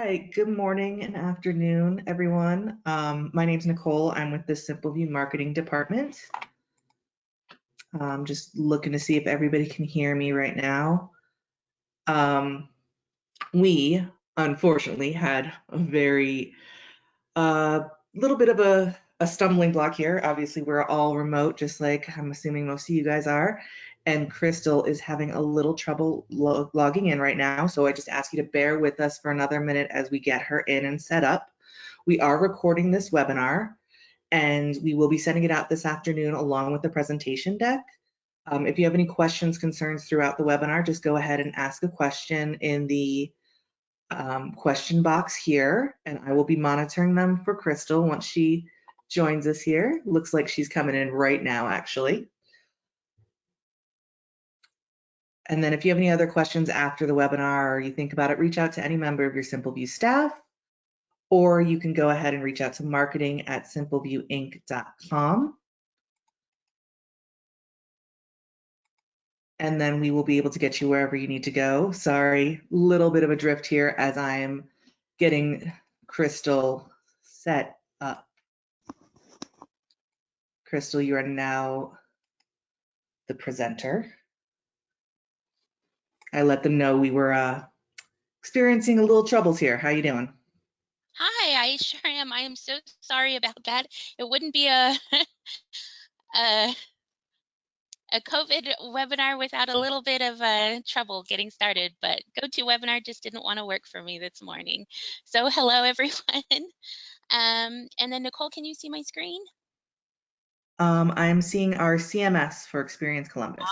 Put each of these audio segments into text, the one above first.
Hi, good morning and afternoon, everyone. My name is Nicole. I'm with the SimpleView Marketing Department. Just looking to see if everybody can hear me right now. We unfortunately had a very little bit of a stumbling block here. Obviously, we're all remote, just like I'm assuming most of you guys are. And Crystal is having a little trouble logging in right now. So I just ask you to bear with us for another minute as we get her in and set up. We are recording this webinar and we will be sending it out this afternoon along with the presentation deck. If you have any questions, concerns throughout the webinar, just go ahead and ask a question in the question box here, and I will be monitoring them for Crystal once she joins us here. Looks like she's coming in right now, actually. And then if you have any other questions after the webinar or you think about it, reach out to any member of your SimpleView staff, or you can go ahead and reach out to marketing@simpleviewinc.com. And then we will be able to get you wherever you need to go. Sorry, little bit of a drift here as I am getting Crystal set up. Crystal, you are now the presenter. I let them know we were experiencing a little troubles here. How you doing? Hi, I sure am. I am so sorry about that. It wouldn't be a a COVID webinar without a little bit of trouble getting started, but GoToWebinar just didn't want to work for me this morning. So hello, everyone. And then Nicole, can you see my screen? I'm seeing our CMS for Experience Columbus.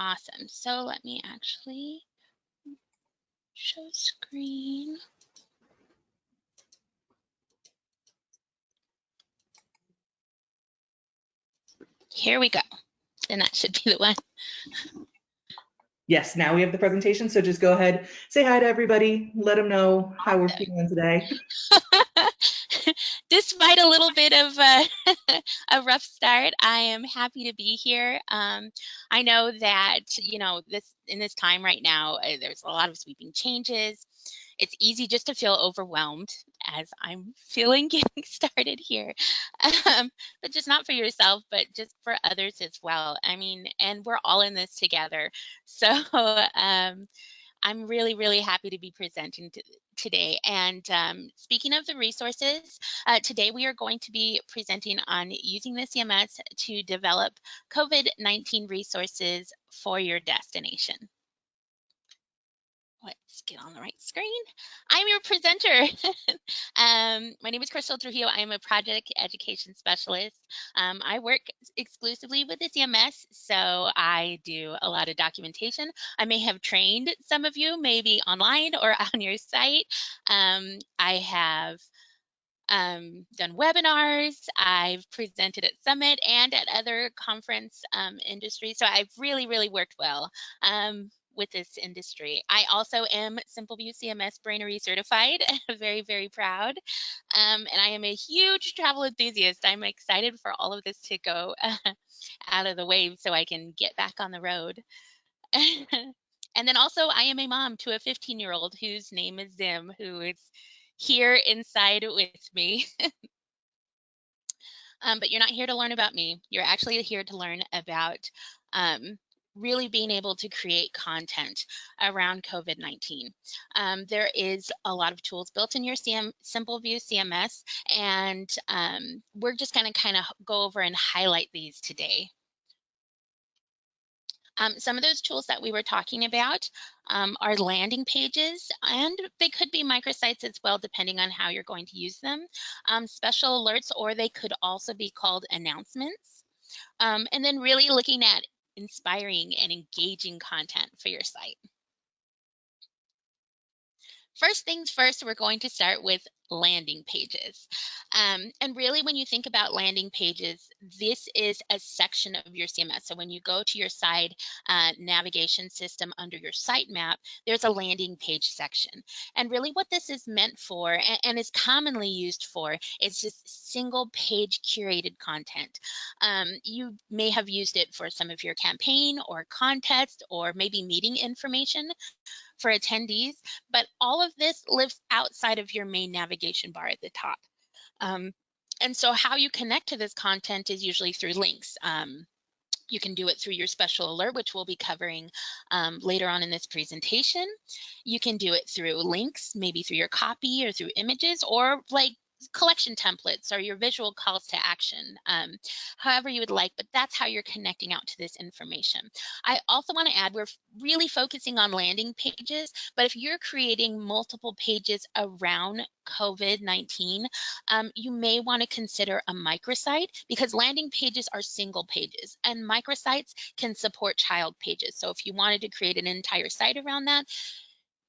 Awesome. So let me actually show screen. Here we go. And that should be the one. Yes, now we have the presentation, so just go ahead, say hi to everybody, let them know how we're feeling today. Despite a little bit of a rough start, I am happy to be here. I know that, in this time right now, there's a lot of sweeping changes. It's easy just to feel overwhelmed, as I'm feeling getting started here. But just not for yourself, but just for others as well. I mean, and we're all in this together. So I'm really, really happy to be presenting today. And speaking of the resources, today we are going to be presenting on using the CMS to develop COVID-19 resources for your destination. Let's get on the right screen. I'm your presenter. My name is Crystal Trujillo. I am a project education specialist. I work exclusively with the CMS, so I do a lot of documentation. I may have trained some of you, maybe online or on your site. I have done webinars. I've presented at Summit and at other conference industries. So I've really, really worked well with this industry. I also am SimpleView CMS Brainery certified, very, very proud. And I am a huge travel enthusiast. I'm excited for all of this to go out of the way so I can get back on the road. And then also I am a mom to a 15-year-old whose name is Zim, who is here inside with me. But you're not here to learn about me. You're actually here to learn about really being able to create content around COVID-19. There is a lot of tools built in your SimpleView CMS, and we're just going to kind of go over and highlight these today. Some of those tools that we were talking about are landing pages, and they could be microsites as well, depending on how you're going to use them. Special alerts, or they could also be called announcements. And then really looking at inspiring and engaging content for your site. First things first, we're going to start with landing pages. And really, when you think about landing pages, this is a section of your CMS. So when you go to your site navigation system under your sitemap, there's a landing page section. And really what this is meant for and is commonly used for is just single page curated content. You may have used it for some of your campaign or contest or maybe meeting information for attendees, but all of this lives outside of your main navigation bar at the top. Um, and so how you connect to this content is usually through links. You can do it through your special alert, which we'll be covering later on in this presentation. You can do it through links, maybe through your copy or through images, or like collection templates or your visual calls to action, however you would like, but that's how you're connecting out to this information. I also want to add, we're really focusing on landing pages, but if you're creating multiple pages around COVID-19, you may want to consider a microsite, because landing pages are single pages and microsites can support child pages. So if you wanted to create an entire site around that,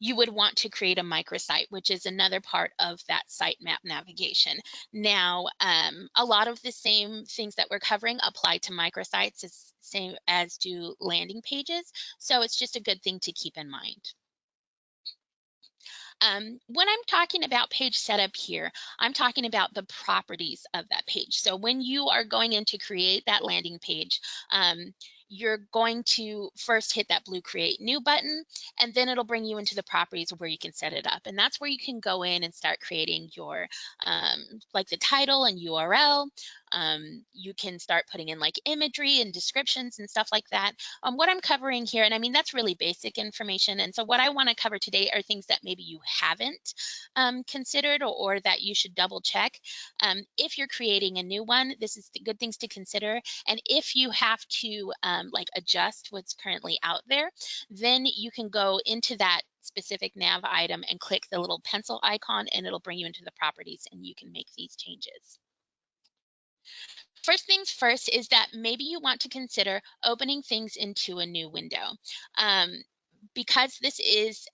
you would want to create a microsite, which is another part of that sitemap navigation. Now, a lot of the same things that we're covering apply to microsites as same as do landing pages. So it's just a good thing to keep in mind. When I'm talking about page setup here, I'm talking about the properties of that page. So when you are going in to create that landing page, you're going to first hit that blue Create New button, and then it'll bring you into the properties where you can set it up. And that's where you can go in and start creating your, like the title and URL. You can start putting in like imagery and descriptions and stuff like that. What I'm covering here, and I mean, that's really basic information. And so what I want to cover today are things that maybe you haven't considered, or that you should double check. If you're creating a new one, this is the good things to consider. And if you have to like adjust what's currently out there, then you can go into that specific nav item and click the little pencil icon, and it'll bring you into the properties and you can make these changes. First things first is that maybe you want to consider opening things into a new window. Because this is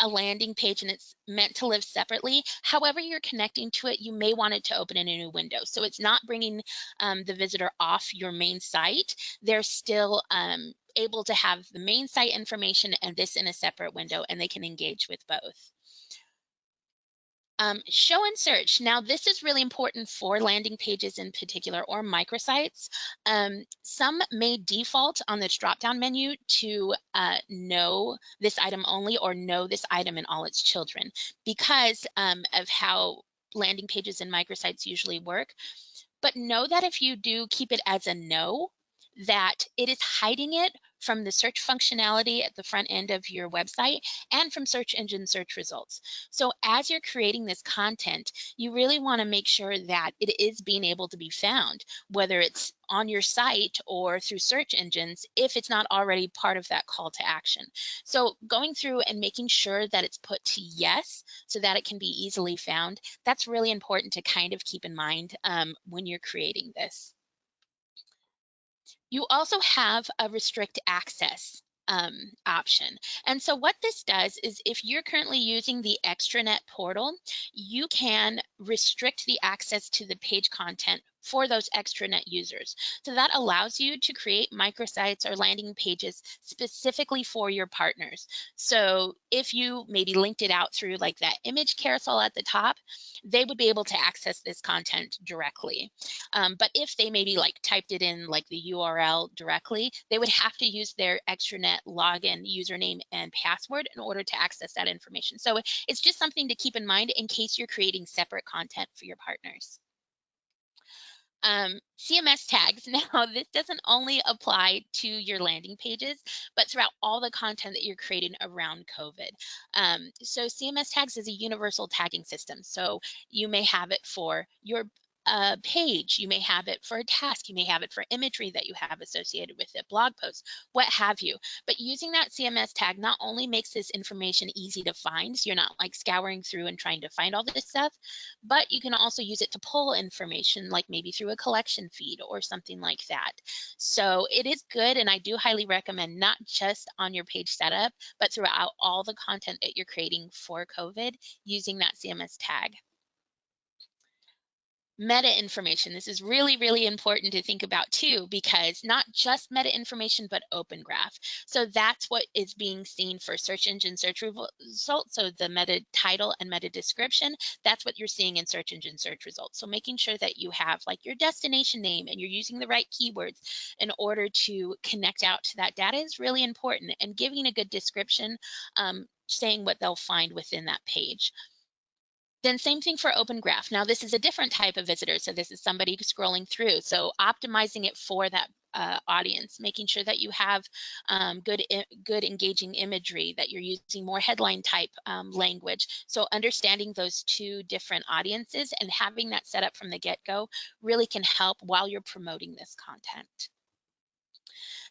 a landing page and it's meant to live separately, however you're connecting to it, you may want it to open in a new window. So it's not bringing the visitor off your main site. They're still able to have the main site information and this in a separate window, and they can engage with both. Show and search. Now, this is really important for landing pages in particular, or microsites. Some may default on this drop-down menu to know this item only, or know this item and all its children, because of how landing pages and microsites usually work. But know that if you do keep it as a no, that it is hiding it from the search functionality at the front end of your website and from search engine search results. So as you're creating this content, you really want to make sure that it is being able to be found, whether it's on your site or through search engines, if it's not already part of that call to action. So going through and making sure that it's put to yes, so that it can be easily found, that's really important to kind of keep in mind when you're creating this. You also have a restrict access option. And so what this does is, if you're currently using the extranet portal, you can restrict the access to the page content for those extranet users. So that allows you to create microsites or landing pages specifically for your partners. So if you maybe linked it out through like that image carousel at the top, they would be able to access this content directly. But if they maybe like typed it in like the URL directly, they would have to use their extranet login username and password in order to access that information. So it's just something to keep in mind in case you're creating separate content for your partners. CMS tags. Now, this doesn't only apply to your landing pages, but throughout all the content that you're creating around COVID. So CMS tags is a universal tagging system. So you may have it for your page, you may have it for a task, you may have it for imagery that you have associated with it, blog posts, what have you. But using that CMS tag not only makes this information easy to find, so you're not like scouring through and trying to find all this stuff, but you can also use it to pull information, like maybe through a collection feed or something like that. So it is good, and I do highly recommend, not just on your page setup, but throughout all the content that you're creating for COVID, using that CMS tag. Meta information. This is really, really important to think about too, because not just meta information, but open graph. So that's what is being seen for search engine search results. So the meta title and meta description, that's what you're seeing in search engine search results. So making sure that you have like your destination name and you're using the right keywords in order to connect out to that data is really important, and giving a good description, saying what they'll find within that page. Then same thing for open graph. Now this is a different type of visitor. So this is somebody scrolling through. So optimizing it for that audience, making sure that you have good engaging imagery, that you're using more headline type language. So understanding those two different audiences and having that set up from the get-go really can help while you're promoting this content.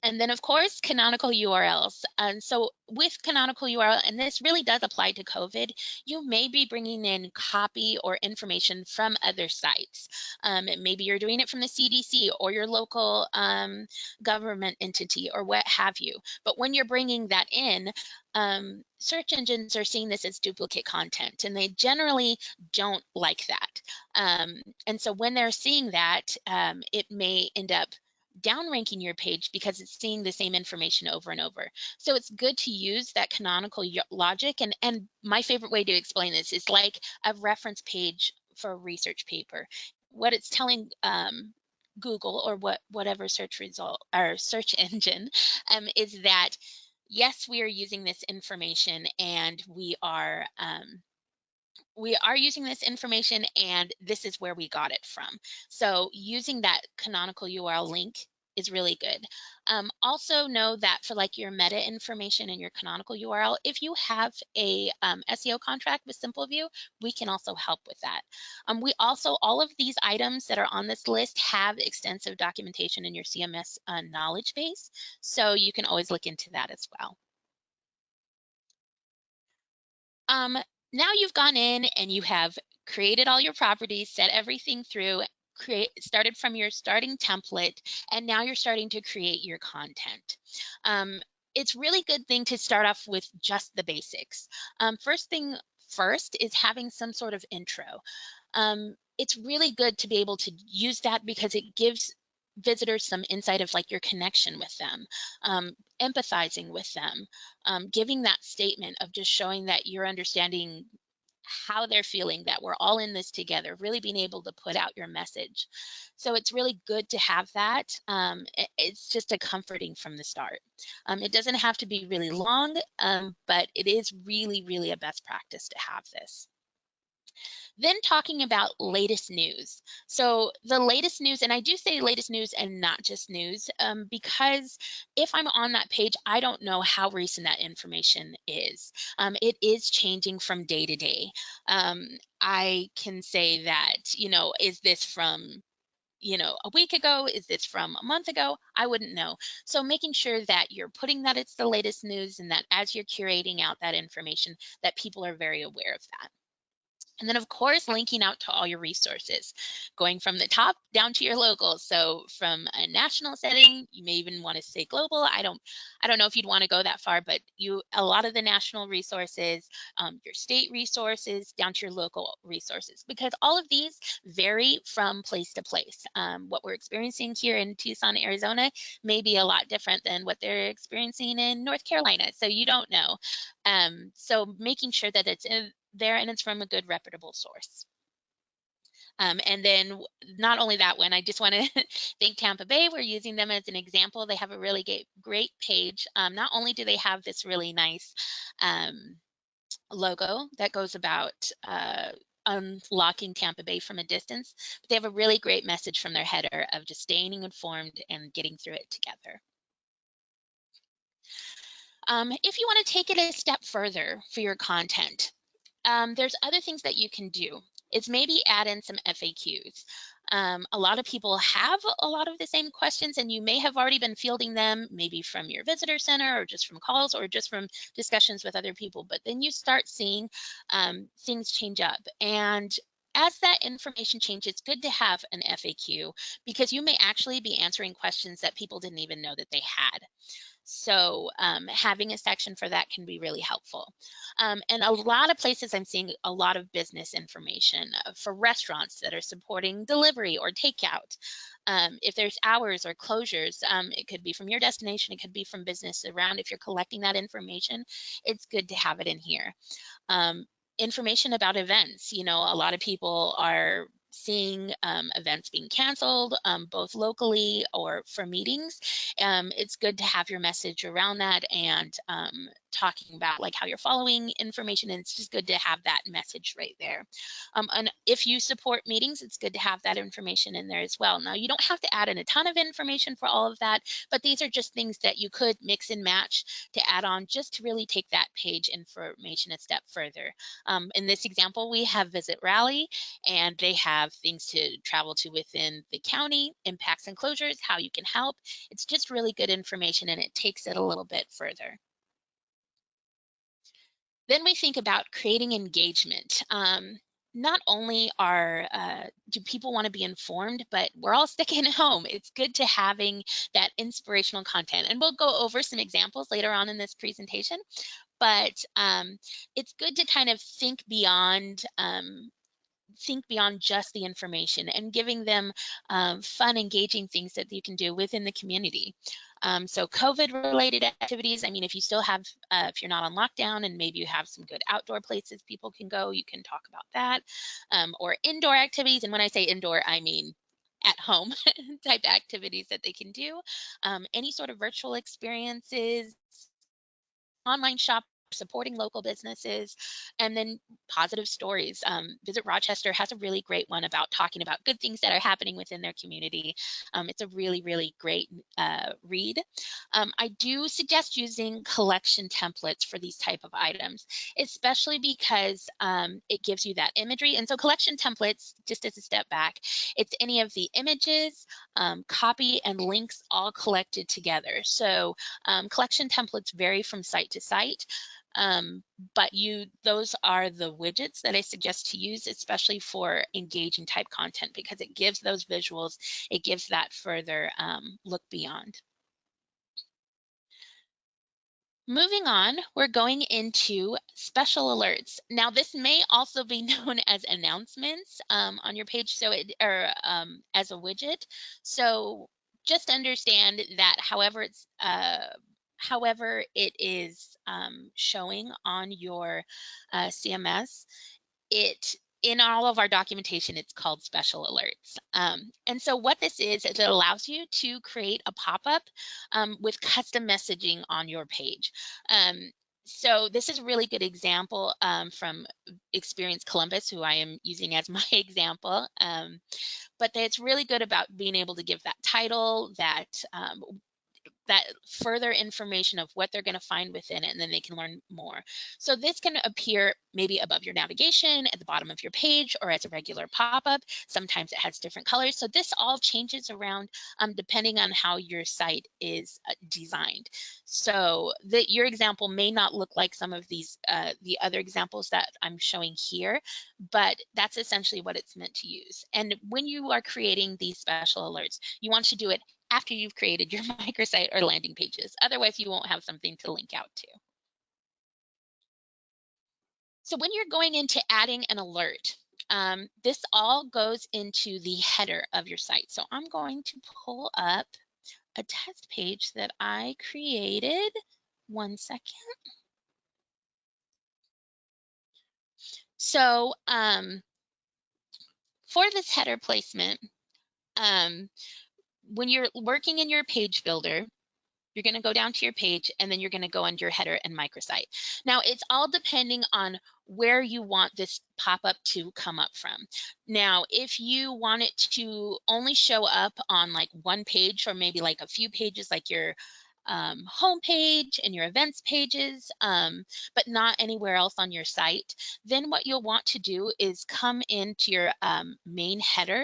And then, of course, canonical URLs. And so with canonical URL, and this really does apply to COVID, you may be bringing in copy or information from other sites. Maybe you're doing it from the CDC or your local government entity or what have you. But when you're bringing that in, search engines are seeing this as duplicate content, and they generally don't like that. And so when they're seeing that, it may end up downranking your page because it's seeing the same information over and over. So it's good to use that canonical logic. And my favorite way to explain this is like a reference page for a research paper. What it's telling Google or whatever search result or search engine is that yes, we are using this information, and we are using this information, and this is where we got it from. So using that canonical URL link is really good. Also know that for like your meta information and your canonical URL, if you have a SEO contract with SimpleView, we can also help with that. We also, all of these items that are on this list have extensive documentation in your CMS knowledge base, so you can always look into that as well. Now you've gone in and you have created all your properties, set everything through, started from your starting template, and now you're starting to create your content. It's really good thing to start off with just the basics. First thing first is having some sort of intro. It's really good to be able to use that because it gives visitors some insight of like your connection with them, empathizing with them, giving that statement of just showing that you're understanding how they're feeling, that we're all in this together, really being able to put out your message. So it's really good to have that. It's just a comforting from the start. It doesn't have to be really long, but it is really, really a best practice to have this. Then talking about latest news. So the latest news, and I do say latest news and not just news, because if I'm on that page, I don't know how recent that information is. It is changing from day to day. I can say that, is this from a week ago? Is this from a month ago? I wouldn't know. So making sure that you're putting that it's the latest news, and that as you're curating out that information, that people are very aware of that. And then, of course, linking out to all your resources, going from the top down to your local. So from a national setting, you may even want to say global. I don't know if you'd want to go that far, but a lot of the national resources, your state resources, down to your local resources, because all of these vary from place to place. What we're experiencing here in Tucson, Arizona, may be a lot different than what they're experiencing in North Carolina. So you don't know. So making sure that it's in there and it's from a good reputable source. And then not only that one, I just want to thank Tampa Bay. We're using them as an example. They have a really great page. Not only do they have this really nice logo that goes about unlocking Tampa Bay from a distance, but they have a really great message from their header of just staying informed and getting through it together. If you want to take it a step further for your content, there's other things that you can do. It's maybe add in some FAQs. A lot of people have a lot of the same questions, and you may have already been fielding them maybe from your visitor center or just from calls or just from discussions with other people. But then you start seeing things change up. And as that information changes, it's good to have an FAQ because you may actually be answering questions that people didn't even know that they had. So having a section for that can be really helpful. And a lot of places I'm seeing a lot of business information for restaurants that are supporting delivery or takeout. If there's hours or closures, it could be from your destination, it could be from business around. If you're collecting that information, it's good to have it in here. um, Information about events. You know, a lot of people are seeing events being canceled, both locally or for meetings. It's good to have your message around that and talking about like how you're following information. And it's just good to have that message right there. And if you support meetings, it's good to have that information in there as well. Now, you don't have to add in a ton of information for all of that, but these are just things that you could mix and match to add on just to really take that page information a step further. In this example, we have Visit Raleigh, and they have things to travel to within the county, impacts and closures, how you can help. It's just really good information, and it takes it a little bit further. Then we think about creating engagement. Not only do people want to be informed, but we're all sticking at home. It's good to having that inspirational content, and we'll go over some examples later on in this presentation. But it's good to kind of think beyond just the information and giving them fun, engaging things that you can do within the community. So COVID-related activities, I mean, if you still have, if you're not on lockdown and maybe you have some good outdoor places people can go, you can talk about that. Or indoor activities, and when I say indoor, I mean at home type activities that they can do. Any sort of virtual experiences, online shop, supporting local businesses, and then positive stories. Visit Rochester has a really great one about talking about good things that are happening within their community. It's a really, really great read. I do suggest using collection templates for these type of items, especially because it gives you that imagery. And so collection templates, just as a step back, it's any of the images, copy, and links all collected together. So collection templates vary from site to site, but those are the widgets that I suggest to use, especially for engaging type content, because it gives those visuals, it gives that further look beyond. Moving on, we're going into special alerts. Now, this may also be known as announcements on your page, so as a widget. So just understand that however it is showing on your CMS, it in all of our documentation, it's called special alerts. And so what this is it allows you to create a pop-up with custom messaging on your page. So this is a really good example from Experience Columbus, who I am using as my example. But it's really good about being able to give that title, that further information of what they're going to find within it, and then they can learn more. So this can appear maybe above your navigation, at the bottom of your page, or as a regular pop-up. Sometimes it has different colors. So this all changes around depending on how your site is designed. So your example may not look like some of these the other examples that I'm showing here, but that's essentially what it's meant to use. And when you are creating these special alerts, you want to do it after you've created your microsite or landing pages. Otherwise, you won't have something to link out to. So when you're going into adding an alert, this all goes into the header of your site. So I'm going to pull up a test page that I created. One second. So for this header placement, when you're working in your page builder, you're going to go down to your page, and then you're going to go under your header and microsite. Now, it's all depending on where you want this pop-up to come up from. Now, if you want it to only show up on like one page, or maybe like a few pages, like your home page and your events pages, but not anywhere else on your site, then what you'll want to do is come into your main header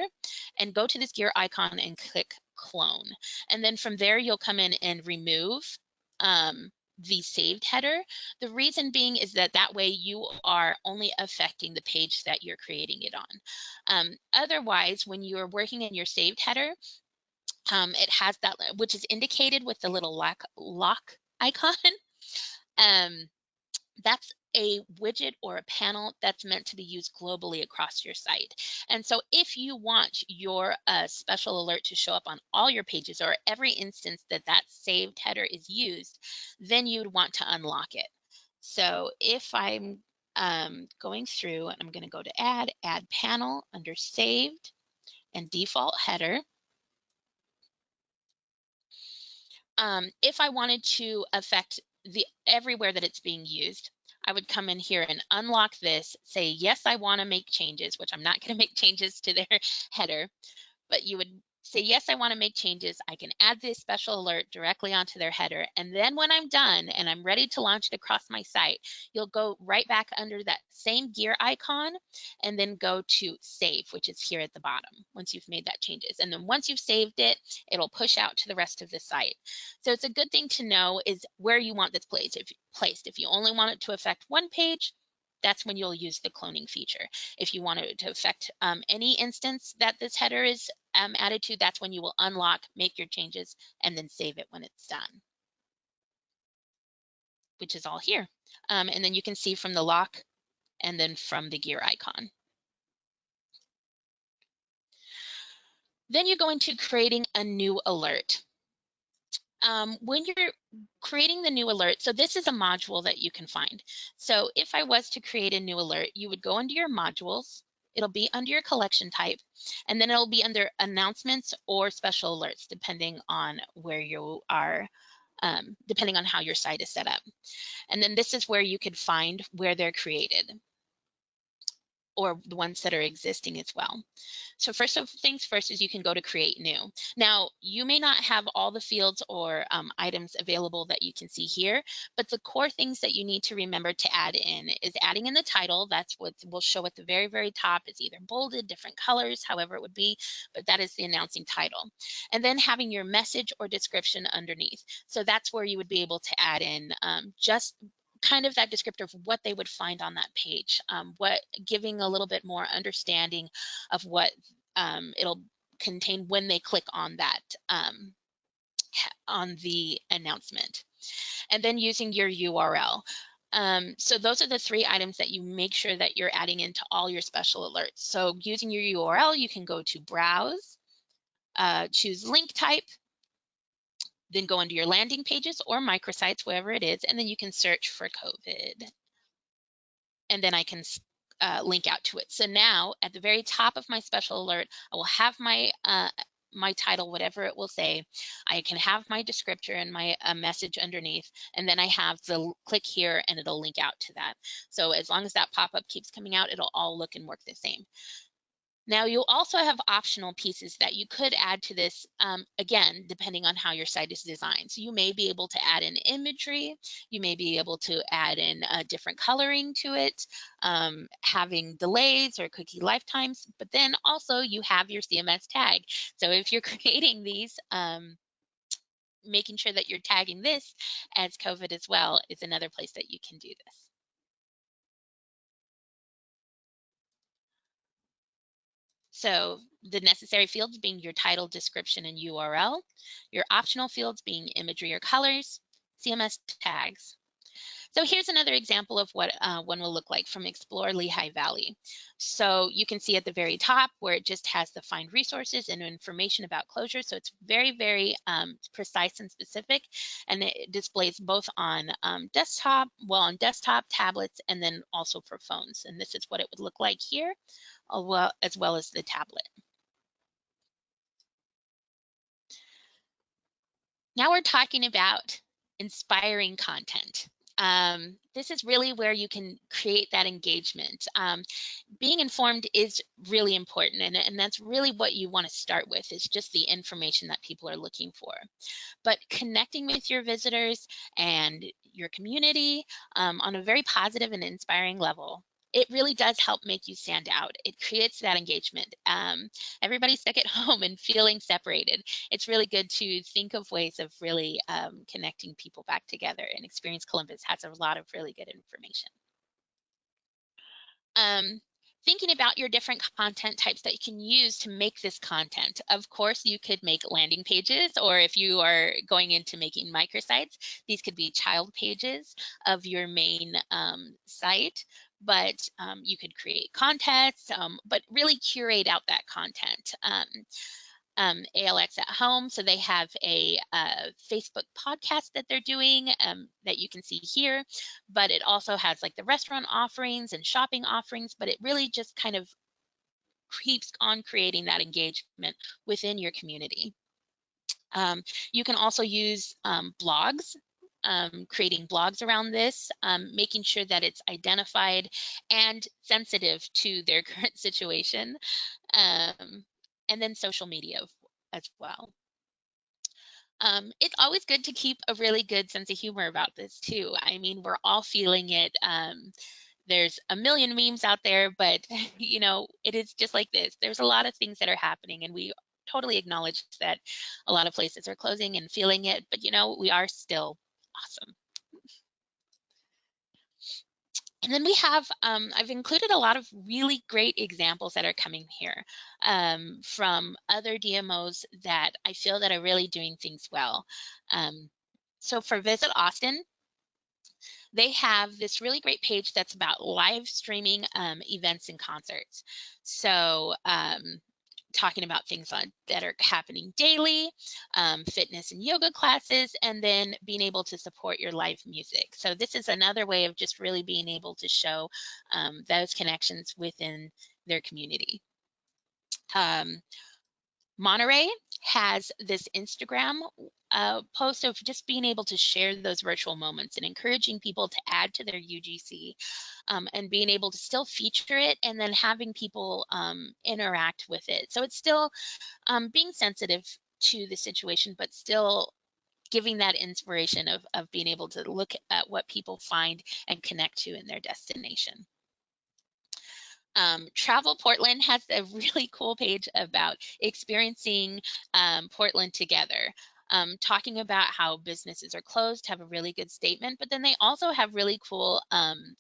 and go to this gear icon and click clone. And then from there, you'll come in and remove the saved header. The reason being is that way you are only affecting the page that you're creating it on. Otherwise, when you are working in your saved header, It has that, which is indicated with the little lock icon. Um, that's a widget or a panel that's meant to be used globally across your site. And so if you want your special alert to show up on all your pages or every instance that that saved header is used, then you would want to unlock it. So if I'm going through and I'm going to go to add panel under saved and default header. If I wanted to affect the everywhere that it's being used, I would come in here and unlock this, say, yes, I want to make changes, which I'm not going to make changes to their header, but you would say, yes, I want to make changes. I can add this special alert directly onto their header. And then when I'm done and I'm ready to launch it across my site, you'll go right back under that same gear icon and then go to save, which is here at the bottom once you've made that changes. And then once you've saved it, it'll push out to the rest of the site. So it's a good thing to know is where you want this placed. If you only want it to affect one page, that's when you'll use the cloning feature. If you want it to affect any instance that this header is added to, that's when you will unlock, make your changes, and then save it when it's done, which is all here. And then you can see from the lock and then from the gear icon. Then you go into creating a new alert. When you're creating the new alert, so this is a module that you can find. So if I was to create a new alert, you would go into your modules, it'll be under your collection type, and then it'll be under announcements or special alerts, depending on where you are, depending on how your site is set up. And then this is where you could find where they're created or the ones that are existing as well. So first of things first is you can go to create new. Now, you may not have all the fields or items available that you can see here, but the core things that you need to remember to add in is adding in the title. That's what will show at the very, very top. It's either bolded, different colors, however it would be, but that is the announcing title. And then having your message or description underneath. So that's where you would be able to add in just kind of that descriptor of what they would find on that page, what giving a little bit more understanding of what it'll contain when they click on that on the announcement, and then using your URL. So those are the three items that you make sure that you're adding into all your special alerts. So using your URL, you can go to browse, choose link type, then go into your landing pages or microsites, wherever it is, and then you can search for COVID. And then I can link out to it. So now at the very top of my special alert, I will have my my title, whatever it will say. I can have my descriptor and my message underneath, and then I have the click here and it'll link out to that. So as long as that pop-up keeps coming out, it'll all look and work the same. Now you'll also have optional pieces that you could add to this, again, depending on how your site is designed. So you may be able to add in imagery, you may be able to add in different coloring to it, having delays or cookie lifetimes, but then also you have your CMS tag. So if you're creating these, making sure that you're tagging this as COVID as well is another place that you can do this. So the necessary fields being your title, description, and URL, your optional fields being imagery or colors, CMS tags. So here's another example of what one will look like from Explore Lehigh Valley. So you can see at the very top where it just has the find resources and information about closure. So it's very, very precise and specific, and it displays both on desktop, on desktop, tablets, and then also for phones. And this is what it would look like here, as well as the tablet. Now we're talking about inspiring content. This is really where you can create that engagement. Being informed is really important, and that's really what you want to start with, is just the information that people are looking for. But connecting with your visitors and your community on a very positive and inspiring level, it really does help make you stand out. It creates that engagement. Everybody's stuck at home and feeling separated. It's really good to think of ways of really connecting people back together, and Experience Columbus has a lot of really good information. thinking about your different content types that you can use to make this content. Of course, you could make landing pages, or if you are going into making microsites, these could be child pages of your main site. But you could create contests, but really curate out that content. ALX at Home. So they have a Facebook podcast that they're doing that you can see here, but it also has like the restaurant offerings and shopping offerings, but it really just kind of keeps on creating that engagement within your community. You can also use blogs, creating blogs around this, making sure that it's identified and sensitive to their current situation, and then social media as well. It's always good to keep a really good sense of humor about this too. I mean, we're all feeling it. There's a million memes out there, but you know, it is just like this. There's a lot of things that are happening, and we totally acknowledge that a lot of places are closing and feeling it, but you know, we are still awesome. And then we have, I've included a lot of really great examples that are coming here from other DMOs that I feel that are really doing things well. So for Visit Austin, they have this really great page that's about live streaming events and concerts. So talking about things that are happening daily, fitness and yoga classes, and then being able to support your live music. So this is another way of just really being able to show those connections within their community. Monterey has this Instagram post of just being able to share those virtual moments and encouraging people to add to their UGC, and being able to still feature it and then having people interact with it. So it's still being sensitive to the situation, but still giving that inspiration of being able to look at what people find and connect to in their destination. Travel Portland has a really cool page about experiencing Portland together. Talking about how businesses are closed, have a really good statement, but then they also have really cool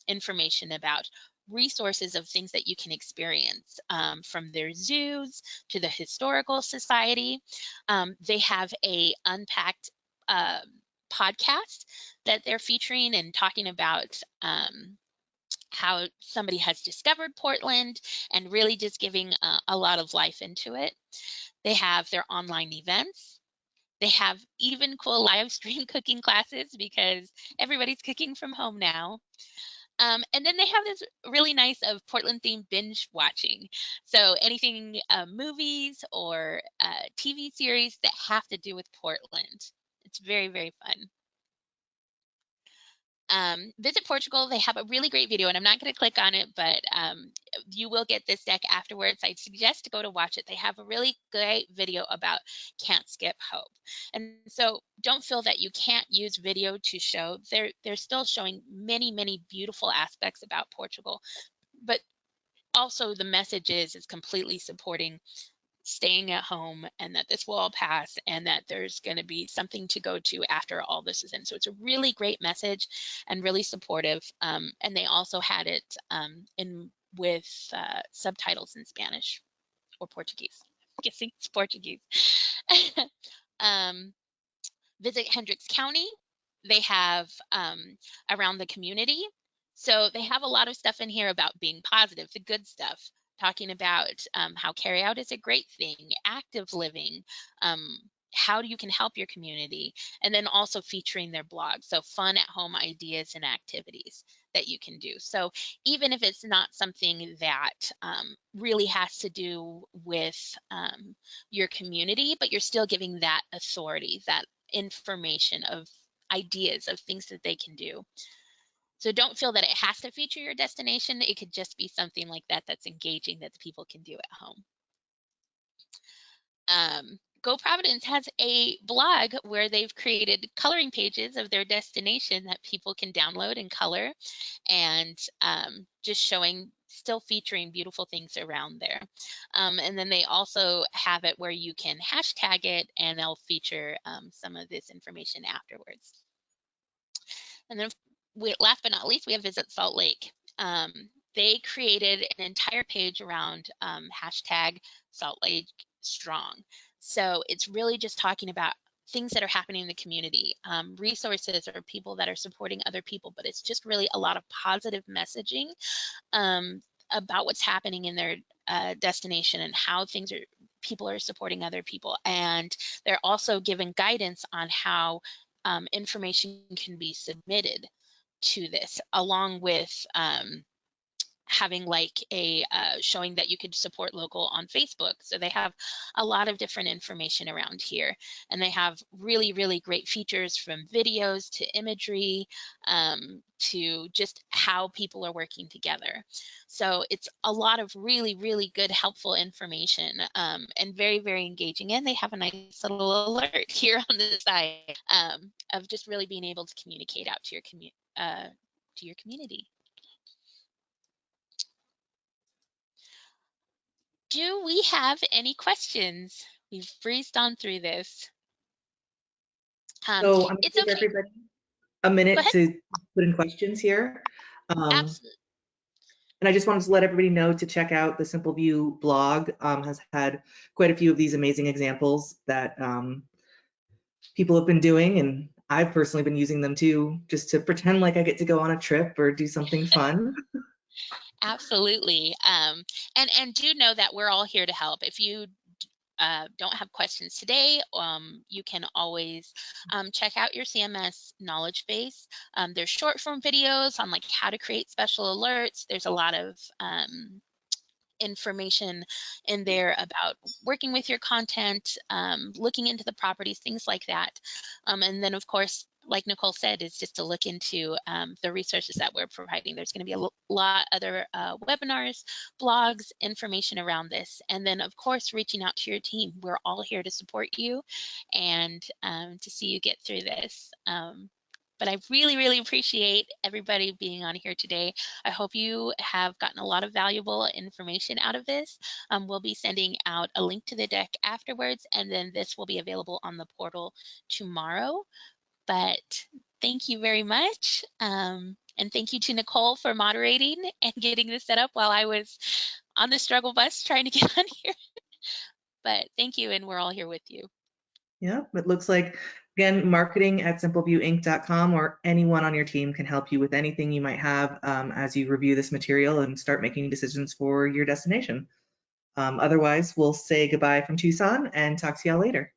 information about resources of things that you can experience, from their zoos to the historical society. They have a unpacked podcast that they're featuring and talking about how somebody has discovered Portland and really just giving a lot of life into it. They have their online events. They have even cool live stream cooking classes because everybody's cooking from home now. And then they have this really nice of Portland themed binge watching. So anything, movies or TV series that have to do with Portland. It's very, very fun. Visit Portugal, they have a really great video, and I'm not going to click on it, but you will get this deck afterwards. I suggest to go to watch it. They have a really great video about Can't Skip Hope. And so don't feel that you can't use video to show. They're still showing many, many beautiful aspects about Portugal, but also the message is completely supporting staying at home and that this will all pass and that there's going to be something to go to after all this is in. So it's a really great message and really supportive. And they also had it in with subtitles in Spanish or Portuguese. I'm guessing it's Portuguese. um, Visit Hendricks County. They have around the community. So they have a lot of stuff in here about being positive, the good stuff, talking about how carry out is a great thing, active living, how you can help your community, and then also featuring their blog. So fun at home ideas and activities that you can do. So even if it's not something that really has to do with your community, but you're still giving that authority, that information of ideas of things that they can do. So don't feel that it has to feature your destination. It could just be something like that that's engaging that the people can do at home. Go Providence has a blog where they've created coloring pages of their destination that people can download and color, and just showing, still featuring beautiful things around there. And then they also have it where you can hashtag it and they'll feature some of this information afterwards. And then last but not least, we have Visit Salt Lake. they created an entire page around hashtag Salt Lake Strong. So it's really just talking about things that are happening in the community, resources or people that are supporting other people, but it's just really a lot of positive messaging um, about what's happening in their destination and how people are supporting other people. And they're also given guidance on how information can be submitted to this, along with having like a showing that you could support local on Facebook. So they have a lot of different information around here, and they have really, really great features from videos to imagery to just how people are working together. So it's a lot of really, really good, helpful information and very, very engaging. And they have a nice little alert here on the side of just really being able to communicate out to your community. Do we have any questions? We've breezed on through this. So I'm going It's to give okay. everybody a Go minute ahead. to put in questions here. Absolutely. And I just wanted to let everybody know to check out the Simple View blog. Has had quite a few of these amazing examples that people have been doing, and I've personally been using them too, just to pretend like I get to go on a trip or do something fun. Absolutely. And do know that we're all here to help. If you don't have questions today, you can always check out your CMS knowledge base. There's short form videos on like how to create special alerts. There's a lot of information in there about working with your content, looking into the properties, things like that. And then, of course, like Nicole said, is just to look into the resources that we're providing. There's going to be a lot other webinars, blogs, information around this. And then, of course, reaching out to your team. We're all here to support you and to see you get through this. But I really, really appreciate everybody being on here today. I hope you have gotten a lot of valuable information out of this. We'll be sending out a link to the deck afterwards, and then this will be available on the portal tomorrow. But thank you very much. And thank you to Nicole for moderating and getting this set up while I was on the struggle bus trying to get on here. But thank you, and we're all here with you. Yeah, it looks like, again, marketing at simpleviewinc.com, or anyone on your team can help you with anything you might have as you review this material and start making decisions for your destination. Otherwise, we'll say goodbye from Tucson and talk to y'all later.